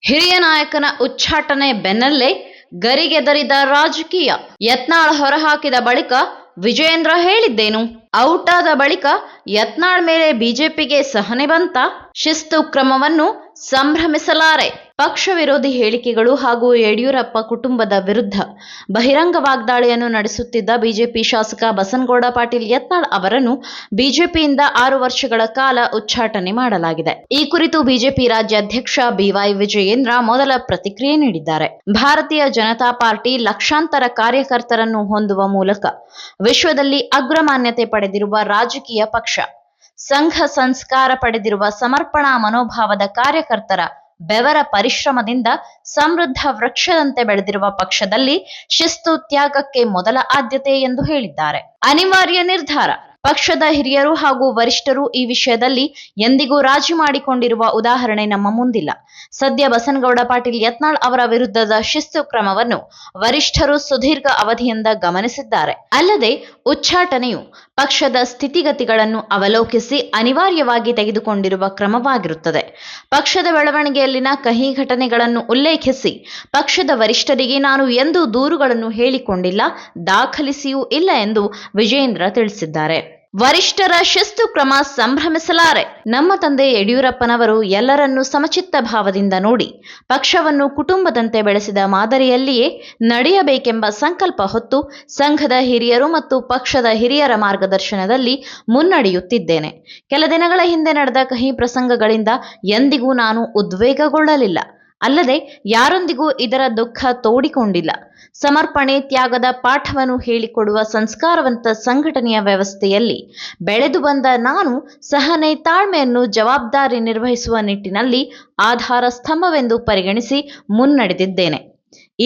ಹಿರಿಯ ನಾಯಕನ ಉಚ್ಚಾಟನೆ ಬೆನ್ನಲ್ಲೇ ಗರಿಗೆದರಿದ ರಾಜಕೀಯ. ಯತ್ನಾಳ್ ಹೊರಹಾಕಿದ ಬಳಿಕ ವಿಜಯೇಂದ್ರ ಹೇಳಿದ್ದೇನು? ಔಟ್ ಆದ ಬಳಿಕ ಯತ್ನಾಳ್ ಮೇಲೆ ಬಿಜೆಪಿಗೆ ಸಹನೆ ಬಂತ? ಶಿಸ್ತು ಕ್ರಮವನ್ನು ಸಂಭ್ರಮಿಸಲಾರೆ. ಪಕ್ಷ ವಿರೋಧಿ ಹೇಳಿಕೆಗಳು ಹಾಗೂ ಯಡಿಯೂರಪ್ಪ ಕುಟುಂಬದ ವಿರುದ್ಧ ಬಹಿರಂಗ ವಾಗ್ದಾಳಿಯನ್ನು ನಡೆಸುತ್ತಿದ್ದ ಬಿಜೆಪಿ ಶಾಸಕ ಬಸನಗೌಡ ಪಾಟೀಲ್ ಯತ್ನಾಳ್ ಅವರನ್ನು ಬಿಜೆಪಿಯಿಂದ 6 ವರ್ಷಗಳ ಕಾಲ ಉಚ್ಚಾಟನೆ ಮಾಡಲಾಗಿದೆ. ಈ ಕುರಿತು ಬಿಜೆಪಿ ರಾಜ್ಯಾಧ್ಯಕ್ಷ ಬಿವೈ ವಿಜಯೇಂದ್ರ ಮೊದಲ ಪ್ರತಿಕ್ರಿಯೆ ನೀಡಿದ್ದಾರೆ. ಭಾರತೀಯ ಜನತಾ ಪಾರ್ಟಿ ಲಕ್ಷಾಂತರ ಕಾರ್ಯಕರ್ತರನ್ನು ಹೊಂದುವ ಮೂಲಕ ವಿಶ್ವದಲ್ಲಿ ಅಗ್ರಮಾನ್ಯತೆ ಪಡೆದಿರುವ ರಾಜಕೀಯ ಪಕ್ಷ. ಸಂಘ ಸಂಸ್ಕಾರ ಪಡೆದಿರುವ ಸಮರ್ಪಣಾ ಮನೋಭಾವದ ಕಾರ್ಯಕರ್ತರ ಬೆವರ ಪರಿಶ್ರಮದಿಂದ ಸಮೃದ್ಧ ವೃಕ್ಷದಂತೆ ಬೆಳೆದಿರುವ ಪಕ್ಷದಲ್ಲಿ ಶಿಸ್ತು ತ್ಯಾಗಕ್ಕೆ ಮೊದಲ ಆದ್ಯತೆ ಎಂದು ಹೇಳಿದ್ದಾರೆ. ಅನಿವಾರ್ಯ ನಿರ್ಧಾರ. ಪಕ್ಷದ ಹಿರಿಯರು ಹಾಗೂ ವರಿಷ್ಠರು ಈ ವಿಷಯದಲ್ಲಿ ಎಂದಿಗೂ ರಾಜಿ ಮಾಡಿಕೊಂಡಿರುವ ಉದಾಹರಣೆ ನಮ್ಮ ಮುಂದಿಲ್ಲ. ಸದ್ಯ ಬಸನಗೌಡ ಪಾಟೀಲ್ ಯತ್ನಾಳ್ ಅವರ ವಿರುದ್ಧದ ಶಿಸ್ತು ಕ್ರಮವನ್ನು ವರಿಷ್ಠರು ಸುದೀರ್ಘ ಅವಧಿಯಿಂದ ಗಮನಿಸಿದ್ದಾರೆ. ಅಲ್ಲದೆ ಉಚ್ಚಾಟನೆಯು ಪಕ್ಷದ ಸ್ಥಿತಿಗತಿಗಳನ್ನು ಅವಲೋಕಿಸಿ ಅನಿವಾರ್ಯವಾಗಿ ತೆಗೆದುಕೊಂಡಿರುವ ಕ್ರಮವಾಗಿರುತ್ತದೆ. ಪಕ್ಷದ ಬೆಳವಣಿಗೆಯಲ್ಲಿನ ಕಹಿ ಘಟನೆಗಳನ್ನು ಉಲ್ಲೇಖಿಸಿ ಪಕ್ಷದ ವರಿಷ್ಠರಿಗೆ ನಾನು ಎಂದೂ ದೂರುಗಳನ್ನು ಹೇಳಿಕೊಂಡಿಲ್ಲ, ದಾಖಲಿಸಿಯೂ ಇಲ್ಲ ಎಂದು ವಿಜಯೇಂದ್ರ ತಿಳಿಸಿದ್ದಾರೆ. ವರಿಷ್ಠರ ಶಿಸ್ತು ಕ್ರಮ ಸಂಭ್ರಮಿಸಲಾರೆ. ನಮ್ಮ ತಂದೆ ಯಡಿಯೂರಪ್ಪನವರು ಎಲ್ಲರನ್ನೂ ಸಮಚಿತ್ತ ಭಾವದಿಂದ ನೋಡಿ ಪಕ್ಷವನ್ನು ಕುಟುಂಬದಂತೆ ಬೆಳೆಸಿದ ಮಾದರಿಯಲ್ಲಿಯೇ ನಡೆಯಬೇಕೆಂಬ ಸಂಕಲ್ಪ ಹೊತ್ತು ಸಂಘದ ಹಿರಿಯರು ಮತ್ತು ಪಕ್ಷದ ಹಿರಿಯರ ಮಾರ್ಗದರ್ಶನದಲ್ಲಿ ಮುನ್ನಡೆಯುತ್ತಿದ್ದೇನೆ. ಕೆಲ ದಿನಗಳ ಹಿಂದೆ ನಡೆದ ಕಹಿ ಪ್ರಸಂಗಗಳಿಂದ ಎಂದಿಗೂ ನಾನು ಉದ್ವೇಗಗೊಳ್ಳಲಿಲ್ಲ. ಅಲ್ಲದೆ ಯಾರೊಂದಿಗೂ ಇದರ ದುಃಖ ತೋಡಿಕೊಂಡಿಲ್ಲ. ಸಮರ್ಪಣೆ ತ್ಯಾಗದ ಪಾಠವನ್ನು ಹೇಳಿಕೊಡುವ ಸಂಸ್ಕಾರವಂತ ಸಂಘಟನೆಯ ವ್ಯವಸ್ಥೆಯಲ್ಲಿ ಬೆಳೆದು ಬಂದ ನಾನು ಸಹನೆ ತಾಳ್ಮೆಯನ್ನು ಜವಾಬ್ದಾರಿ ನಿರ್ವಹಿಸುವ ನಿಟ್ಟಿನಲ್ಲಿ ಆಧಾರ ಸ್ತಂಭವೆಂದು ಪರಿಗಣಿಸಿ ಮುನ್ನಡೆದಿದ್ದೇನೆ.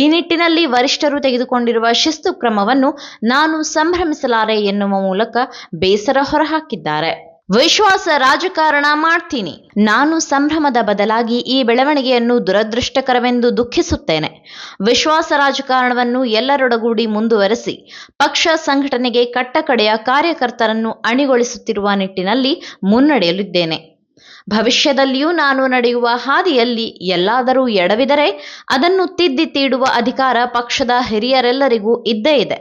ಈ ನಿಟ್ಟಿನಲ್ಲಿ ವರಿಷ್ಠರು ತೆಗೆದುಕೊಂಡಿರುವ ಶಿಸ್ತು ಕ್ರಮವನ್ನು ನಾನು ಸಂಭ್ರಮಿಸಲಾರೆ ಎನ್ನುವ ಮೂಲಕ ಬೇಸರ ಹೊರಹಾಕಿದ್ದಾರೆ. ವಿಶ್ವಾಸ ರಾಜಕಾರಣ ಮಾಡ್ತೀನಿ. ನಾನು ಸಂಭ್ರಮದ ಬದಲಾಗಿ ಈ ಬೆಳವಣಿಗೆಯನ್ನು ದುರದೃಷ್ಟಕರವೆಂದು ದುಃಖಿಸುತ್ತೇನೆ. ವಿಶ್ವಾಸ ರಾಜಕಾರಣವನ್ನು ಎಲ್ಲರೊಡಗೂಡಿ ಮುಂದುವರೆಸಿ ಪಕ್ಷ ಸಂಘಟನೆಗೆ ಕಟ್ಟಕಡೆಯ ಕಾರ್ಯಕರ್ತರನ್ನು ಅಣಿಗೊಳಿಸುತ್ತಿರುವ ನಿಟ್ಟಿನಲ್ಲಿ ಮುನ್ನಡೆಯಲಿದ್ದೇನೆ. ಭವಿಷ್ಯದಲ್ಲಿಯೂ ನಾನು ನಡೆಯುವ ಹಾದಿಯಲ್ಲಿ ಎಲ್ಲಾದರೂ ಎಡವಿದರೆ ಅದನ್ನು ತಿದ್ದಿ ತೀಡುವ ಅಧಿಕಾರ ಪಕ್ಷದ ಹಿರಿಯರೆಲ್ಲರಿಗೂ ಇದ್ದೇ ಇದೆ.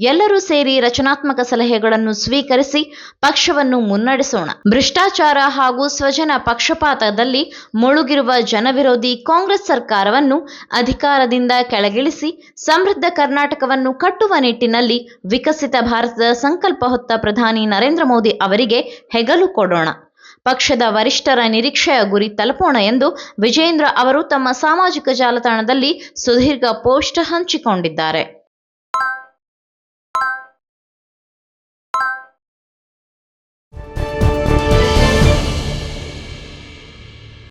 ಎಲ್ಲರೂ ಸೇರಿ ರಚನಾತ್ಮಕ ಸಲಹೆಗಳನ್ನು ಸ್ವೀಕರಿಸಿ ಪಕ್ಷವನ್ನು ಮುನ್ನಡೆಸೋಣ. ಭ್ರಷ್ಟಾಚಾರ ಹಾಗೂ ಸ್ವಜನ ಪಕ್ಷಪಾತದಲ್ಲಿ ಮುಳುಗಿರುವ ಜನವಿರೋಧಿ ಕಾಂಗ್ರೆಸ್ ಸರ್ಕಾರವನ್ನು ಅಧಿಕಾರದಿಂದ ಕೆಳಗಿಳಿಸಿ ಸಮೃದ್ಧ ಕರ್ನಾಟಕವನ್ನು ಕಟ್ಟುವ ನಿಟ್ಟಿನಲ್ಲಿ ವಿಕಸಿತ ಭಾರತದ ಸಂಕಲ್ಪ ಹೊತ್ತ ಪ್ರಧಾನಿ ನರೇಂದ್ರ ಮೋದಿ ಅವರಿಗೆ ಹೆಗಲು ಕೊಡೋಣ. ಪಕ್ಷದ ವರಿಷ್ಠರ ನಿರೀಕ್ಷೆಯ ಗುರಿ ತಲುಪೋಣ ಎಂದು ವಿಜಯೇಂದ್ರ ಅವರು ತಮ್ಮ ಸಾಮಾಜಿಕ ಜಾಲತಾಣದಲ್ಲಿ ಸುದೀರ್ಘ ಪೋಸ್ಟ್ ಹಂಚಿಕೊಂಡಿದ್ದಾರೆ.